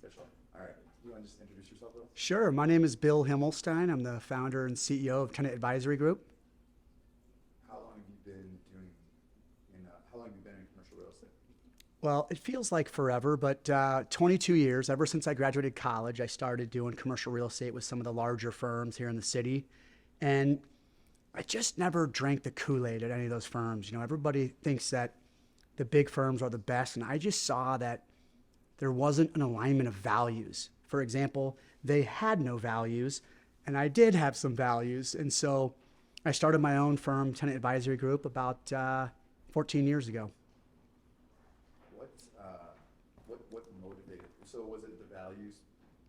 official. All right. You want to just introduce yourself, Bill? Sure. My name is Bill Himmelstein. I'm the founder and CEO of Tenant Advisory Group. How long have you been doing how long have you been in commercial real estate? Well, it feels like forever, but 22 years. Ever since I graduated college, I started doing commercial real estate with some of the larger firms here in the city. And I just never drank the Kool-Aid at any of those firms. You know, everybody thinks that the big firms are the best, and I just saw that there wasn't an alignment of values. For example, they had no values, and I did have some values. And so I started my own firm, Tenant Advisory Group, about 14 years ago. What motivated? So was it the values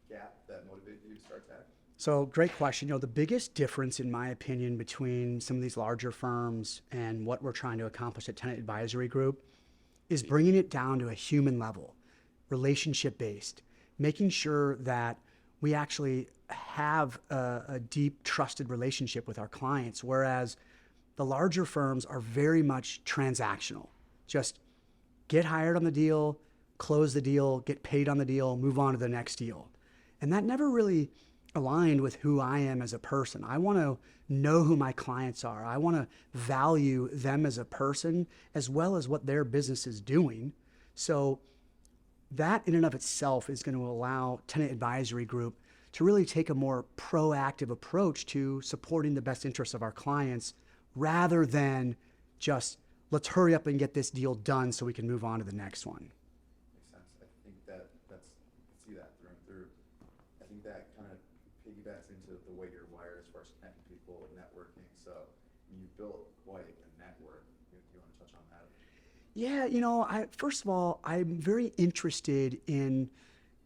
gap that motivated you to start that? So, great question. You know, the biggest difference, in my opinion, between some of these larger firms and what we're trying to accomplish at Tenant Advisory Group is bringing it down to a human level, relationship based, making sure that we actually have a deep, trusted relationship with our clients, whereas the larger firms are very much transactional. Just get hired on the deal, close the deal, get paid on the deal, move on to the next deal. And that never really aligned with who I am as a person. I want to know who my clients are. I want to value them as a person as well as what their business is doing. So that in and of itself is going to allow Tenant Advisory Group to really take a more proactive approach to supporting the best interests of our clients rather than just let's hurry up and get this deal done so we can move on to the next one. Makes sense. I think that's I can see that through and through. I think that kind of piggybacks into the way you're wired as far as connecting people and networking. So you built quite a network. Do you want to touch on that? Yeah, you know, first of all, I'm very interested in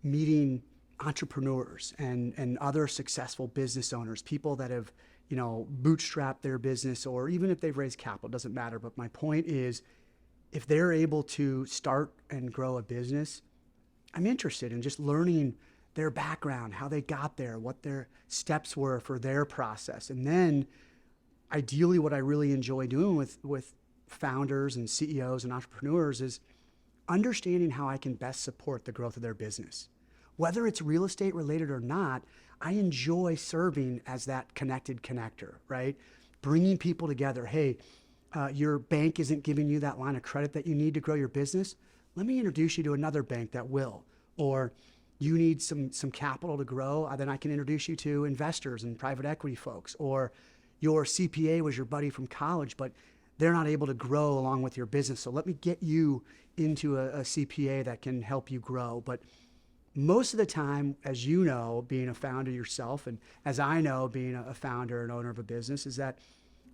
meeting entrepreneurs and other successful business owners, people that have, you know, bootstrapped their business, or even if they've raised capital, it doesn't matter. But my point is, if they're able to start and grow a business, I'm interested in just learning their background, how they got there, what their steps were for their process. And then ideally what I really enjoy doing with founders and CEOs and entrepreneurs is understanding how I can best support the growth of their business. Whether it's real estate related or not, I enjoy serving as that connected connector, right? Bringing people together. Hey, your bank isn't giving you that line of credit that you need to grow your business. Let me introduce you to another bank that will. Or you need some capital to grow, then I can introduce you to investors and private equity folks. Or your CPA was your buddy from college, but they're not able to grow along with your business. So let me get you into a CPA that can help you grow. But most of the time, as you know, being a founder yourself, and as I know, being a founder and owner of a business, is that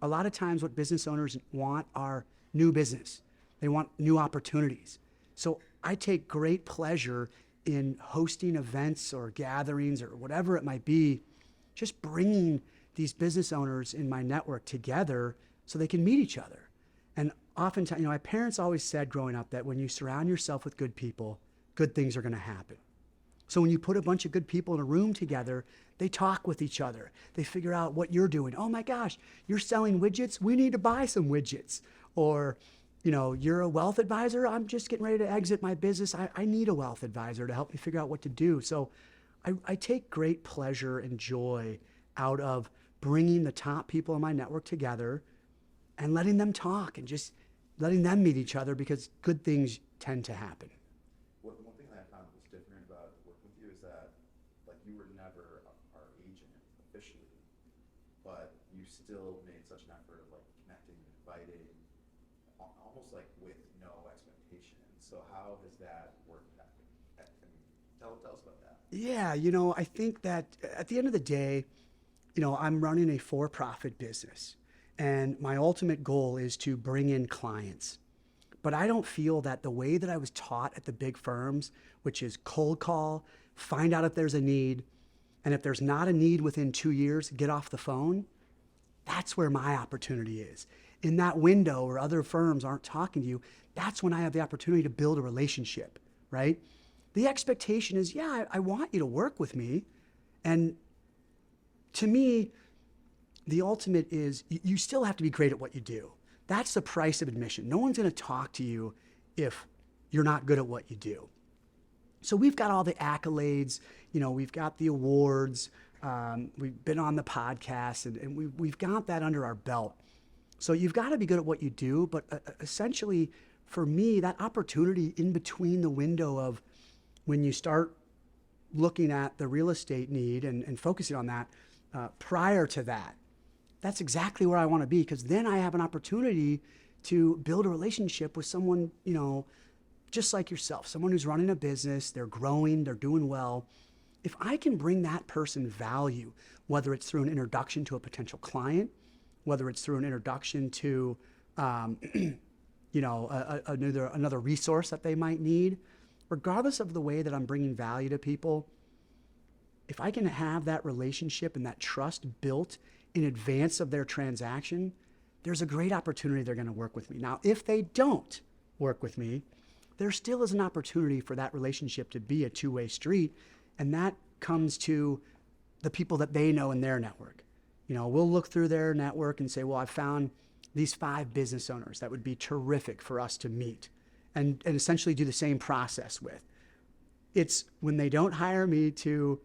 a lot of times what business owners want are new business. They want new opportunities. So I take great pleasure in hosting events or gatherings or whatever it might be, just bringing these business owners in my network together so they can meet each other. And oftentimes, you know, my parents always said growing up that when you surround yourself with good people, good things are going to happen. So when you put a bunch of good people in a room together, they talk with each other. They figure out what you're doing. Oh my gosh, you're selling widgets? We need to buy some widgets. Or, you know, you're a wealth advisor? I'm just getting ready to exit my business. I need a wealth advisor to help me figure out what to do. So I take great pleasure and joy out of bringing the top people in my network together and letting them talk and just letting them meet each other because good things tend to happen. One thing that I found was different about working with you is that, like, you were never our agent officially, but you still made such an effort of like connecting and inviting, almost like with no expectation. So how has that worked? I mean, tell us about that. Yeah, you know, I think that at the end of the day, you know, I'm running a for-profit business and my ultimate goal is to bring in clients. But I don't feel that the way that I was taught at the big firms, which is cold call, find out if there's a need, and if there's not a need within 2 years, get off the phone. That's where my opportunity is. In that window where other firms aren't talking to you, that's when I have the opportunity to build a relationship, right? The expectation is, yeah, I want you to work with me. And to me, the ultimate is you still have to be great at what you do. That's the price of admission. No one's going to talk to you if you're not good at what you do. So we've got all the accolades, we've got the awards, we've been on the podcast, and we've got that under our belt. So you've got to be good at what you do, but essentially, for me, that opportunity in between the window of when you start looking at the real estate need and focusing on that, prior to that, that's exactly where I want to be, because then I have an opportunity to build a relationship with someone, just like yourself, someone who's running a business, they're growing, they're doing well. If I can bring that person value, whether it's through an introduction to a potential client, whether it's through an introduction to, another resource that they might need, regardless of the way that I'm bringing value to people, if I can have that relationship and that trust built in advance of their transaction, there's a great opportunity they're going to work with me. Now, if they don't work with me, there still is an opportunity for that relationship to be a two-way street, and that comes to the people that they know in their network. We'll look through their network and say, well, I found these 5 business owners that would be terrific for us to meet and essentially do the same process with. It's when they don't hire me to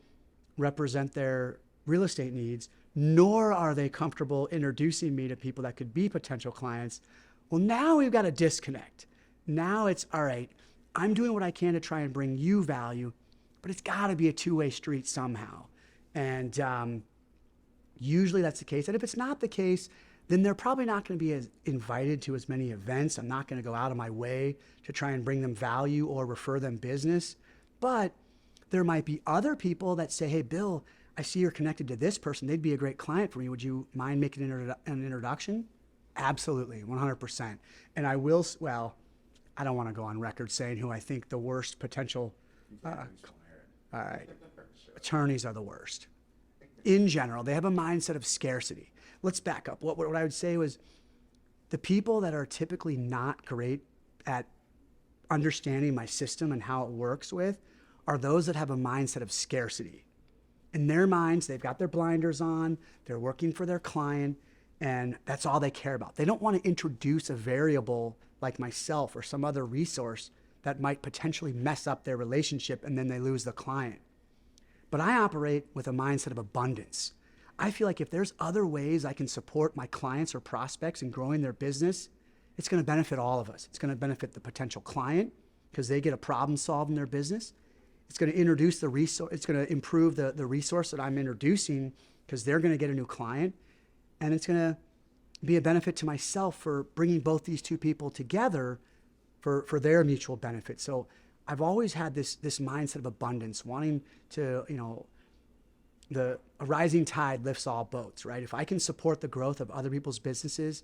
represent their real estate needs, nor are they comfortable introducing me to people that could be potential clients. Well, now we've got a disconnect. Now it's, all right, I'm doing what I can to try and bring you value, but it's got to be a two-way street somehow. And usually that's the case. And if it's not the case, then they're probably not going to be as invited to as many events. I'm not going to go out of my way to try and bring them value or refer them business. But there might be other people that say, hey, Bill, I see you're connected to this person. They'd be a great client for me. Would you mind making an introduction? Absolutely, 100%. And I will, I don't want to go on record saying who I think the worst potential. All right. Attorneys are the worst. In general, they have a mindset of scarcity. Let's back up. What I would say was the people that are typically not great at understanding my system and how it works with are those that have a mindset of scarcity. In their minds, they've got their blinders on, they're working for their client, and that's all they care about. They don't want to introduce a variable like myself or some other resource that might potentially mess up their relationship and then they lose the client. But I operate with a mindset of abundance. I feel like if there's other ways I can support my clients or prospects in growing their business, it's going to benefit all of us. It's going to benefit the potential client because they get a problem solved in their business. It's going to introduce the resource. It's going to improve the resource that I'm introducing because they're going to get a new client. And it's going to be a benefit to myself for bringing both these two people together for their mutual benefit. So I've always had this mindset of abundance, wanting to, a rising tide lifts all boats, right? If I can support the growth of other people's businesses,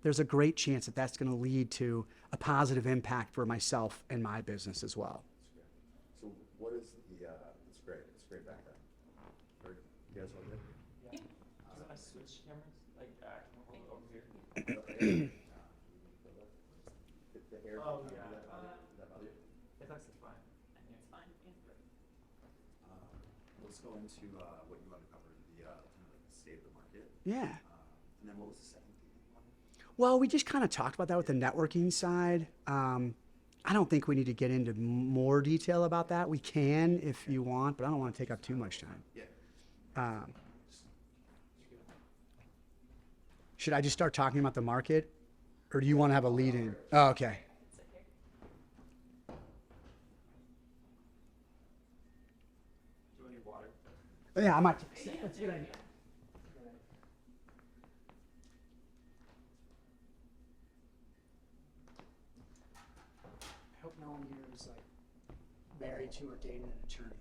there's a great chance that that's going to lead to a positive impact for myself and my business as well. So what is it's great. It's a great background. You guys all good? Yeah. Can I switch cameras? Like, over here? The air. Oh, yeah. Does that bother you? It's actually fine. It's fine. Let's go into what you want to cover, the state of the market. Yeah. And then what was the second thing you wanted? Well, we just kind of talked about that with the networking side. I don't think we need to get into more detail about that. We can if you want, but I don't want to take up too much time. Yeah. Should I just start talking about the market, or do you want to have a lead in? Oh, okay. Do you need water? Yeah, I might. That's a good idea. I hope no one here is like married to or dating an attorney.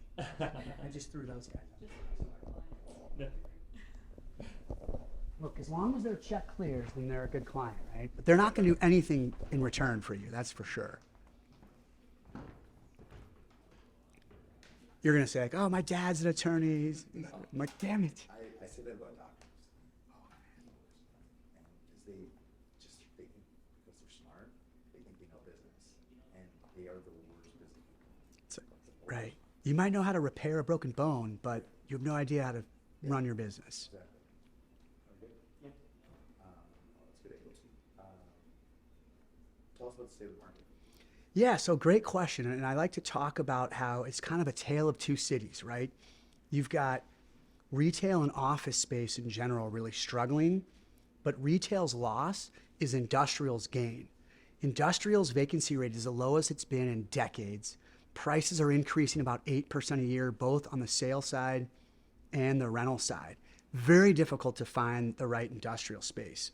I just threw those guys out. Look, as long as their check clears, then they're a good client, right? But they're not going to do anything in return for you, that's for sure. You're going to say, like, oh, my dad's an attorney. I'm like, damn it. I say that about doctors. Oh, man. And because they think because they're smart, they think they know business. And they are the worst business people. Right. You might know how to repair a broken bone, but you have no idea how to run your business. Exactly. Okay. Yeah. That's good. Tell us about the state of the market. Yeah, so great question. And I like to talk about how it's kind of a tale of two cities, right? You've got retail and office space in general really struggling, but retail's loss is industrial's gain. Industrial's vacancy rate is the lowest it's been in decades. Prices are increasing about 8% a year, both on the sale side and the rental side. Very difficult to find the right industrial space.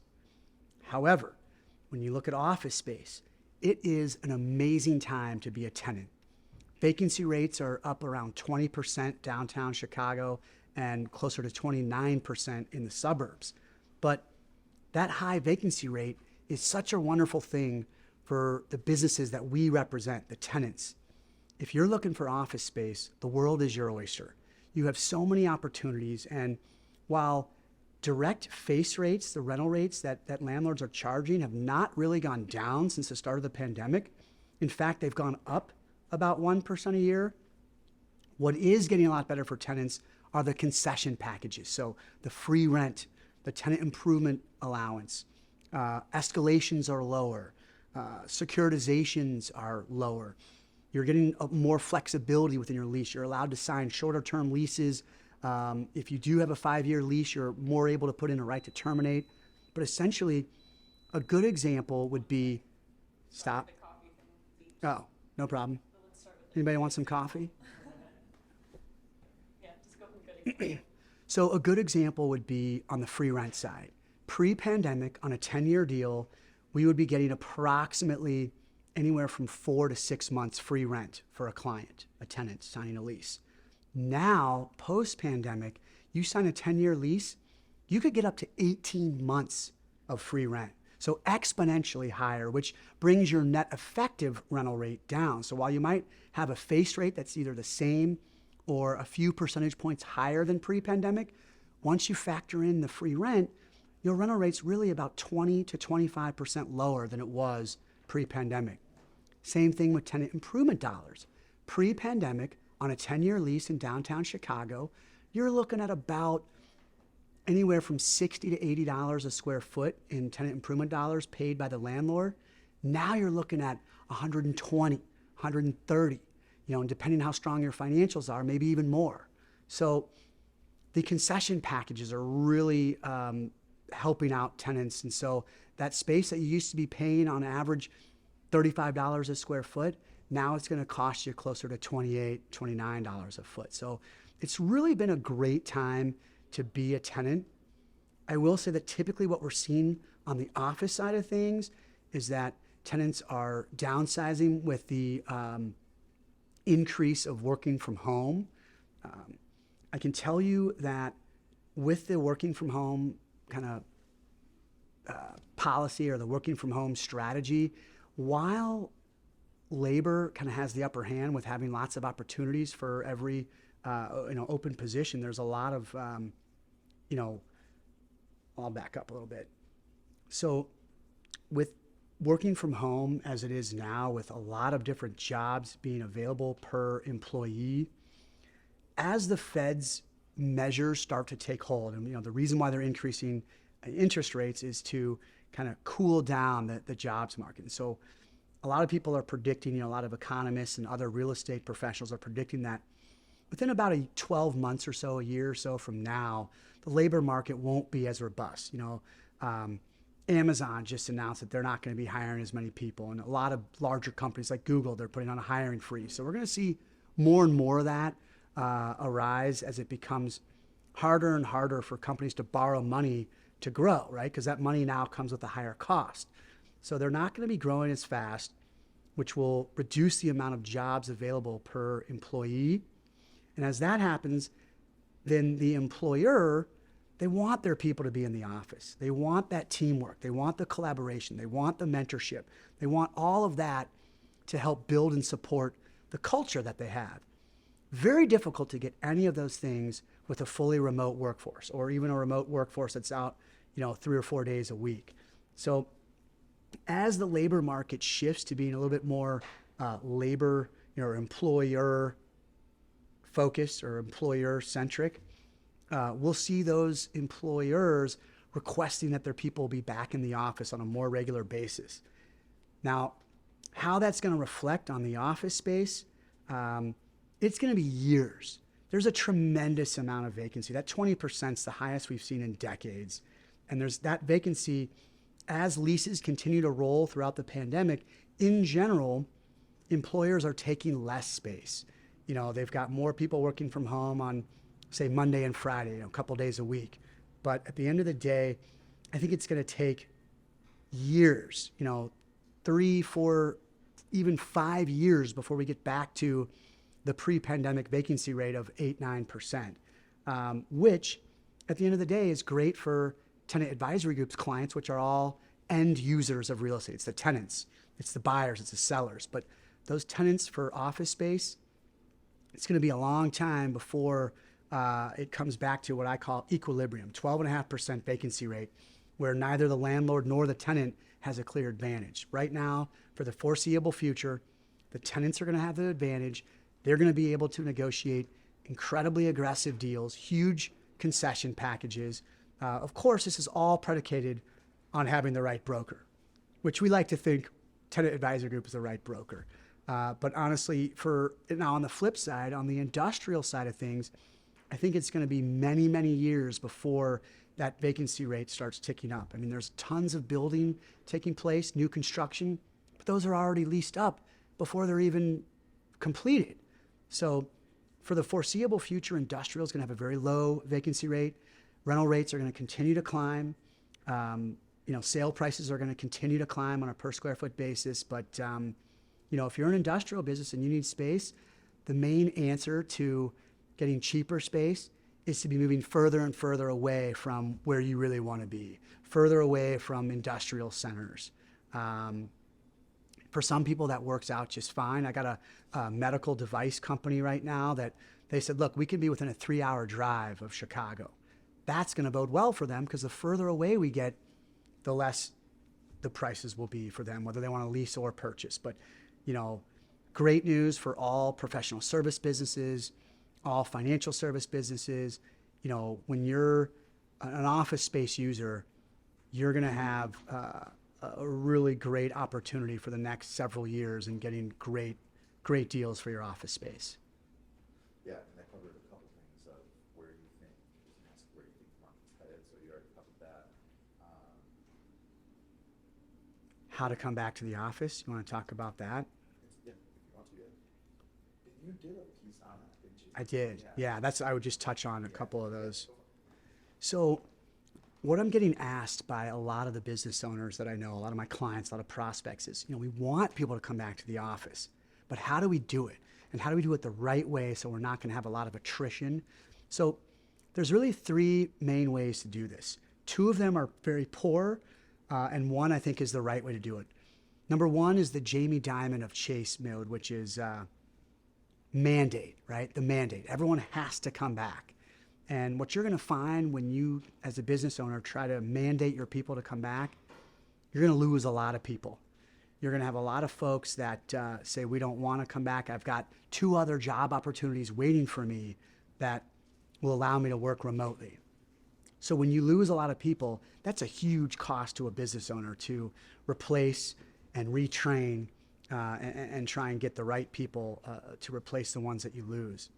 However, when you look at office space, it is an amazing time to be a tenant. Vacancy rates are up around 20% downtown Chicago and closer to 29% in the suburbs. But that high vacancy rate is such a wonderful thing for the businesses that we represent, the tenants. If you're looking for office space, the world is your oyster. You have so many opportunities, and while direct face rates, the rental rates that landlords are charging have not really gone down since the start of the pandemic. In fact, they've gone up about 1% a year. What is getting a lot better for tenants are the concession packages. So the free rent, the tenant improvement allowance, escalations are lower, securitizations are lower. You're getting more flexibility within your lease. You're allowed to sign shorter term leases. If you do have a 5-year lease, you're more able to put in a right to terminate. But essentially, a good example would be, stop. The coffee thing. Oh, no problem. So let's start with it. Anybody want some coffee? Yeah, just go from good example. So a good example would be on the free rent side. Pre-pandemic, on a 10-year deal, we would be getting approximately anywhere from 4 to 6 months free rent for a client, a tenant signing a lease. Now, post-pandemic, you sign a 10-year lease, you could get up to 18 months of free rent. So exponentially higher, which brings your net effective rental rate down. So while you might have a face rate that's either the same or a few percentage points higher than pre-pandemic, once you factor in the free rent, your rental rate's really about 20 to 25% lower than it was pre-pandemic. Same thing with tenant improvement dollars. Pre-pandemic, on a 10-year lease in downtown Chicago, you're looking at about anywhere from $60 to $80 a square foot in tenant improvement dollars paid by the landlord. Now you're looking at 120, 130, and depending on how strong your financials are, maybe even more. So the concession packages are really helping out tenants. And so that space that you used to be paying on average $35 a square foot, now it's going to cost you closer to $28, $29 a foot. So it's really been a great time to be a tenant. I will say that typically what we're seeing on the office side of things is that tenants are downsizing with the increase of working from home. I can tell you that with the working from home kind of policy or the working from home strategy, while labor kind of has the upper hand with having lots of opportunities for every open position, there's a lot of I'll back up a little bit. So with working from home as it is now, with a lot of different jobs being available per employee, as the Fed's measures start to take hold, and the reason why they're increasing interest rates is to kind of cool down the jobs market. And so a lot of people are predicting, a lot of economists and other real estate professionals are predicting that within about 12 months or so, a year or so from now, the labor market won't be as robust. Amazon just announced that they're not going to be hiring as many people. And a lot of larger companies like Google, they're putting on a hiring freeze. So we're going to see more and more of that arise as it becomes harder and harder for companies to borrow money to grow, right? Because that money now comes with a higher cost. So they're not going to be growing as fast, which will reduce the amount of jobs available per employee. And as that happens, then the employer, they want their people to be in the office. They want that teamwork. They want the collaboration. They want the mentorship. They want all of that to help build and support the culture that they have. Very difficult to get any of those things with a fully remote workforce, or even a remote workforce that's out, 3 or 4 days a week. So as the labor market shifts to being a little bit more labor, employer focused or employer centric, we'll see those employers requesting that their people be back in the office on a more regular basis. Now, how that's going to reflect on the office space, it's going to be years. There's a tremendous amount of vacancy. That 20% is the highest we've seen in decades. And there's that vacancy as leases continue to roll throughout the pandemic. In general, employers are taking less space. You know, they've got more people working from home on, say, Monday and Friday, a couple days a week. But at the end of the day, I think it's going to take years, 3, 4, even 5 years before we get back to the pre-pandemic vacancy rate of 8-9%, which at the end of the day is great for tenant advisory groups clients, which are all end users of real estate. It's the tenants, it's the buyers, it's the sellers. But those tenants for office space, it's going to be a long time before it comes back to what I call equilibrium, 12.5% vacancy rate, where neither the landlord nor the tenant has a clear advantage. Right now, for the foreseeable future, the tenants are going to have the advantage. They're going to be able to negotiate incredibly aggressive deals, huge concession packages. Of course, this is all predicated on having the right broker, which we like to think Tenant Advisor Group is the right broker. But honestly, now on the flip side, on the industrial side of things, I think it's going to be many, many years before that vacancy rate starts ticking up. I mean, there's tons of building taking place, new construction, but those are already leased up before they're even completed. So for the foreseeable future, industrial is going to have a very low vacancy rate. Rental rates are going to continue to climb. Sale prices are going to continue to climb on a per square foot basis. But, if you're an industrial business and you need space, the main answer to getting cheaper space is to be moving further and further away from where you really want to be, further away from industrial centers. For some people, that works out just fine. I got a medical device company right now that they said, look, we can be within a 3-hour drive of Chicago. That's going to bode well for them because the further away we get, the less the prices will be for them, whether they want to lease or purchase. But, great news for all professional service businesses, all financial service businesses. When you're an office space user, you're going to have a really great opportunity for the next several years in getting great deals for your office space. Yeah, and that covered a couple things of where you think where you think the market's headed. So you already covered that. How to come back to the office? You want to talk about that? Yeah, if you want to. Yeah. You did a piece on that, didn't you? I did. Yeah, I would just touch on a couple of those. So what I'm getting asked by a lot of the business owners that I know, a lot of my clients, a lot of prospects is, we want people to come back to the office, but how do we do it? And how do we do it the right way so we're not going to have a lot of attrition? So there's really 3 main ways to do this. 2 of them are very poor, and 1 I think is the right way to do it. Number 1 is the Jamie Dimon of Chase mode, which is mandate, right? The mandate. Everyone has to come back. And what you're going to find when you, as a business owner, try to mandate your people to come back, you're going to lose a lot of people. You're going to have a lot of folks that say, we don't want to come back. I've got 2 other job opportunities waiting for me that will allow me to work remotely. So when you lose a lot of people, that's a huge cost to a business owner to replace and retrain and try and get the right people to replace the ones that you lose.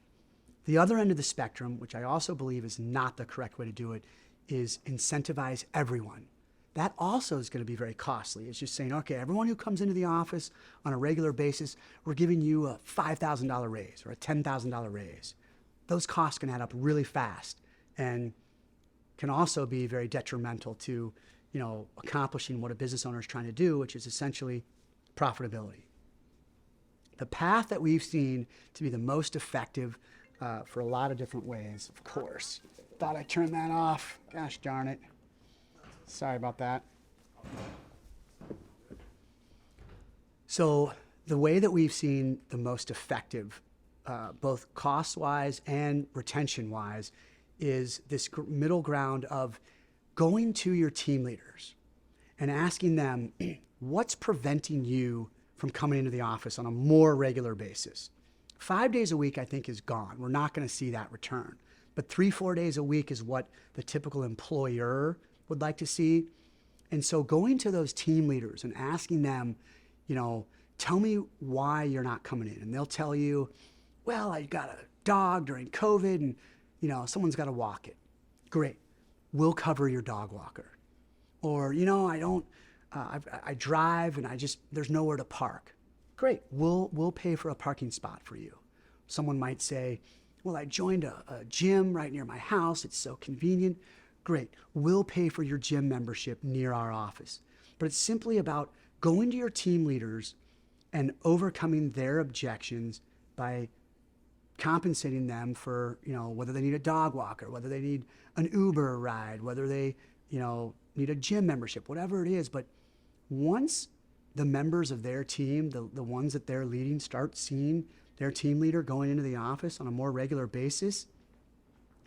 The other end of the spectrum, which I also believe is not the correct way to do it, is incentivize everyone. That also is going to be very costly. It's just saying, okay, everyone who comes into the office on a regular basis, we're giving you a $5,000 raise or a $10,000 raise. Those costs can add up really fast and can also be very detrimental to, accomplishing what a business owner is trying to do, which is essentially profitability. The path that we've seen to be the most effective for a lot of different ways, of course. Thought I turned that off. Gosh darn it. Sorry about that. So the way that we've seen the most effective, both cost-wise and retention-wise, is this middle ground of going to your team leaders and asking them, what's preventing you from coming into the office on a more regular basis? 5 days a week, I think, is gone. We're not going to see that return. But 3-4 days a week is what the typical employer would like to see. And so going to those team leaders and asking them, tell me why you're not coming in. And they'll tell you, well, I got a dog during COVID and, someone's got to walk it. Great. We'll cover your dog walker. Or, I drive and there's nowhere to park. Great. We'll pay for a parking spot for you. Someone might say, well, I joined a gym right near my house. It's so convenient. Great. We'll pay for your gym membership near our office. But it's simply about going to your team leaders and overcoming their objections by compensating them for, whether they need a dog walker, whether they need an Uber ride, whether they, need a gym membership, whatever it is. But once the members of their team, the ones that they're leading, start seeing their team leader going into the office on a more regular basis,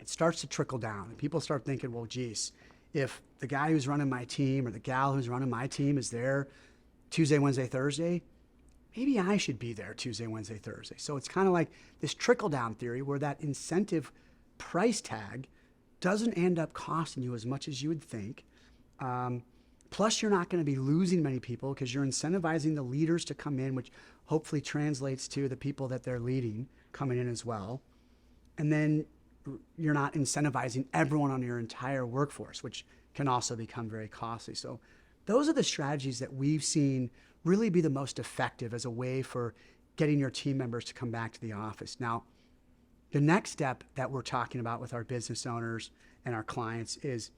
it starts to trickle down. And people start thinking, well, geez, if the guy who's running my team or the gal who's running my team is there Tuesday, Wednesday, Thursday, maybe I should be there Tuesday, Wednesday, Thursday. So it's kind of like this trickle down theory where that incentive price tag doesn't end up costing you as much as you would think. Plus, you're not going to be losing many people because you're incentivizing the leaders to come in, which hopefully translates to the people that they're leading coming in as well. And then you're not incentivizing everyone on your entire workforce, which can also become very costly. So those are the strategies that we've seen really be the most effective as a way for getting your team members to come back to the office. Now, the next step that we're talking about with our business owners and our clients is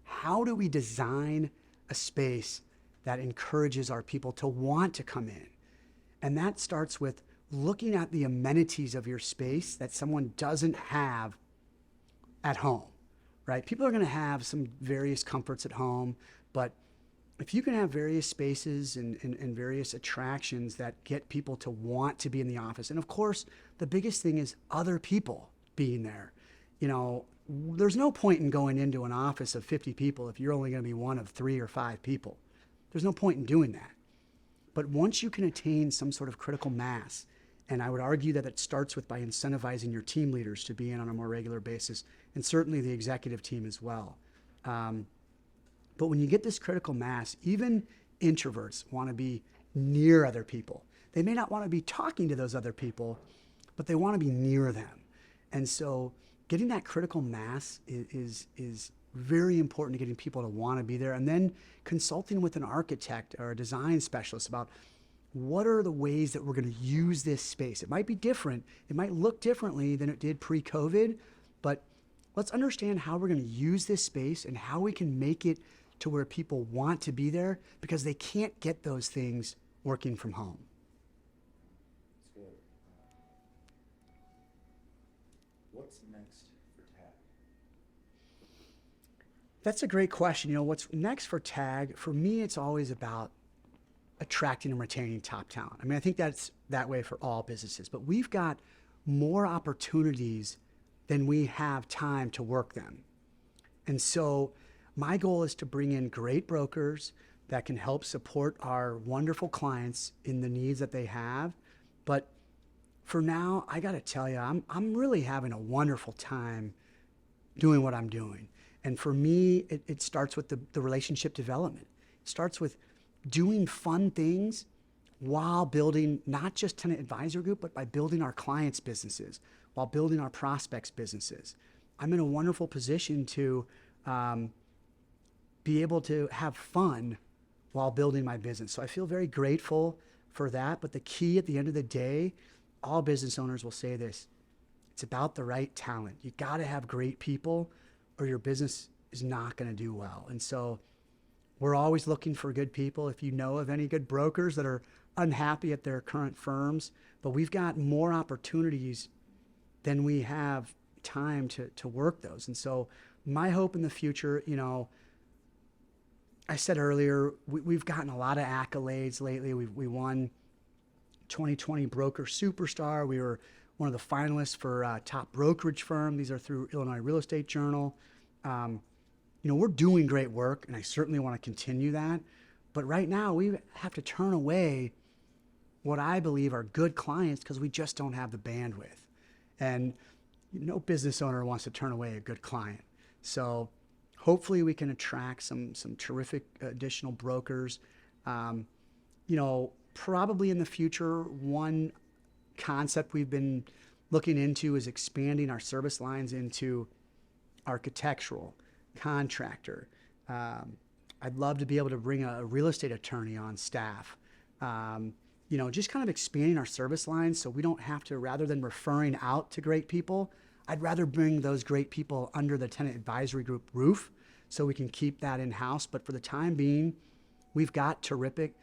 how do we design a space that encourages our people to want to come in? And that starts with looking at the amenities of your space that someone doesn't have at home, right? People are going to have some various comforts at home, but if you can have various spaces and various attractions that get people to want to be in the office, and of course, the biggest thing is other people being there. There's no point in going into an office of 50 people if you're only going to be one of 3 or 5 people. There's no point in doing that. But once you can attain some sort of critical mass, and I would argue that it starts with by incentivizing your team leaders to be in on a more regular basis, and certainly the executive team as well. But when you get this critical mass, even introverts want to be near other people. They may not want to be talking to those other people, but they want to be near them. And so getting that critical mass is very important to getting people to want to be there. And then consulting with an architect or a design specialist about what are the ways that we're going to use this space. It might be different. It might look differently than it did pre-COVID, but let's understand how we're going to use this space and how we can make it to where people want to be there because they can't get those things working from home. That's good. What's next for TAG? That's a great question. What's next for TAG? For me, it's always about attracting and retaining top talent. I think that's that way for all businesses, but we've got more opportunities than we have time to work them. And so my goal is to bring in great brokers that can help support our wonderful clients in the needs that they have. But for now, I got to tell you, I'm really having a wonderful time doing what I'm doing. And for me, it starts with the relationship development. It starts with doing fun things while building not just Tenant Advisor Group, but by building our clients' businesses, while building our prospects' businesses. I'm in a wonderful position to be able to have fun while building my business. So I feel very grateful for that. But the key at the end of the day, all business owners will say this, it's about the right talent. You got to have great people or your business is not going to do well. And so we're always looking for good people. If you know of any good brokers that are unhappy at their current firms, but we've got more opportunities than we have time to work those. And so my hope in the future, I said earlier, we've gotten a lot of accolades lately. We won 2020 Broker Superstar. We were one of the finalists for top brokerage firm. These are through Illinois Real Estate Journal. We're doing great work, and I certainly want to continue that. But right now, we have to turn away what I believe are good clients because we just don't have the bandwidth. And no business owner wants to turn away a good client. So hopefully we can attract some terrific additional brokers. probably in the future, one concept we've been looking into is expanding our service lines into architectural, contractor. I'd love to be able to bring a real estate attorney on staff. Just kind of expanding our service lines so we don't have to, rather than referring out to great people, I'd rather bring those great people under the tenant advisory group roof so we can keep that in-house. But for the time being, we've got terrific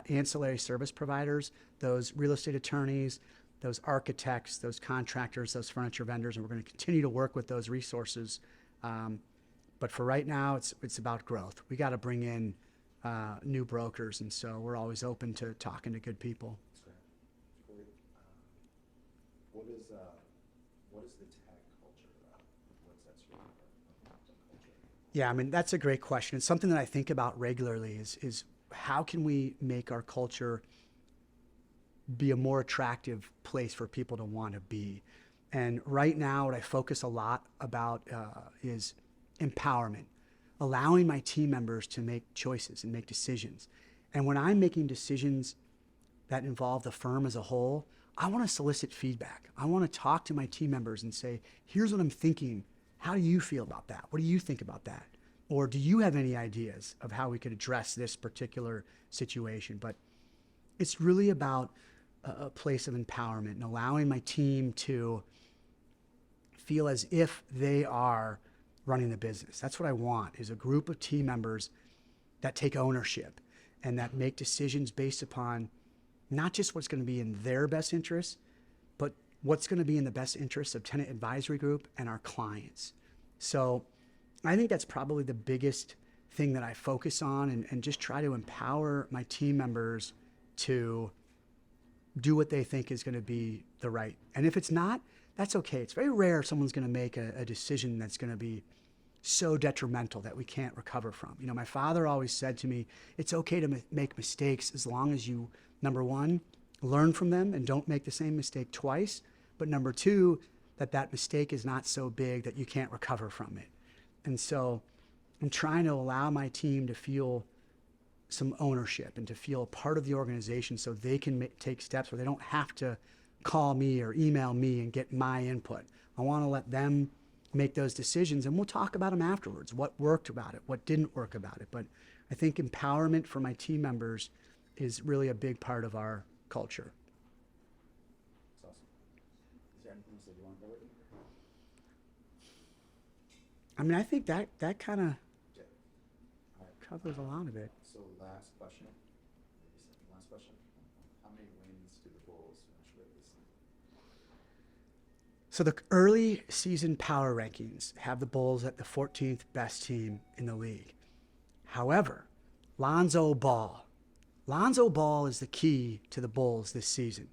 ancillary service providers, those real estate attorneys, those architects, those contractors, those furniture vendors, and we're going to continue to work with those resources. But for right now, it's about growth. We got to bring in new brokers, and so we're always open to talking to good people. That's great. What is the tech culture about? What sets you apart from culture? Yeah, I mean, that's a great question. It's something that I think about regularly is how can we make our culture be a more attractive place for people to want to be? And right now, what I focus a lot about is empowerment, allowing my team members to make choices and make decisions. And when I'm making decisions that involve the firm as a whole, I want to solicit feedback. I want to talk to my team members and say, here's what I'm thinking. How do you feel about that? What do you think about that? Or do you have any ideas of how we could address this particular situation? But it's really about a place of empowerment and allowing my team to feel as if they are running the business. That's what I want, is a group of team members that take ownership and that make decisions based upon not just what's going to be in their best interest, but what's going to be in the best interest of tenant advisory group and our clients. So I think that's probably the biggest thing that I focus on, and just try to empower my team members to do what they think is going to be the right. And if it's not, that's okay. It's very rare someone's going to make a decision that's going to be so detrimental that we can't recover from. My father always said to me, it's okay to make mistakes as long as you, number one, learn from them and don't make the same mistake twice. But number two, that mistake is not so big that you can't recover from it. And so I'm trying to allow my team to feel some ownership and to feel a part of the organization so they can take steps where they don't have to call me or email me and get my input. I want to let them make those decisions, and we'll talk about them afterwards, what worked about it, what didn't work about it. But I think empowerment for my team members is really a big part of our culture. That's awesome. Is there anything else that you want to cover? I mean, I think that kind of Yeah. All right. covers a lot of it. So last question. Maybe second last question. How many wins do the Bulls finish with this season? So the early season power rankings have the Bulls at the 14th best team in the league. However, Lonzo Ball is the key to the Bulls this season.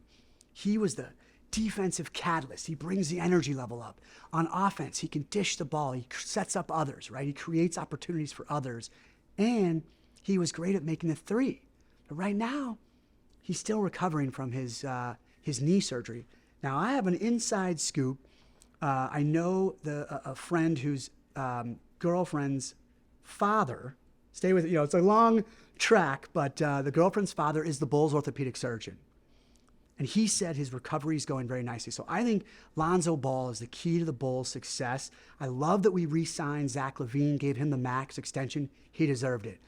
He was the defensive catalyst. He brings the energy level up. On offense, he can dish the ball. He sets up others, right? He creates opportunities for others. And he was great at making the three. But right now, he's still recovering from his knee surgery. Now, I have an inside scoop. I know a friend whose girlfriend's father, stay with it, it's a long track, but the girlfriend's father is the Bulls orthopedic surgeon. And he said his recovery is going very nicely. So I think Lonzo Ball is the key to the Bulls' success. I love that we re-signed Zach LaVine, gave him the max extension. He deserved it.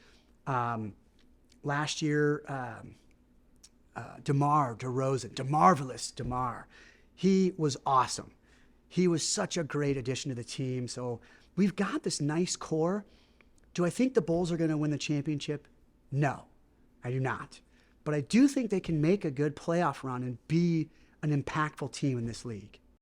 Last year, DeMar, he was awesome. He was such a great addition to the team. So we've got this nice core. Do I think the Bulls are going to win the championship? No, I do not. But I do think they can make a good playoff run and be an impactful team in this league.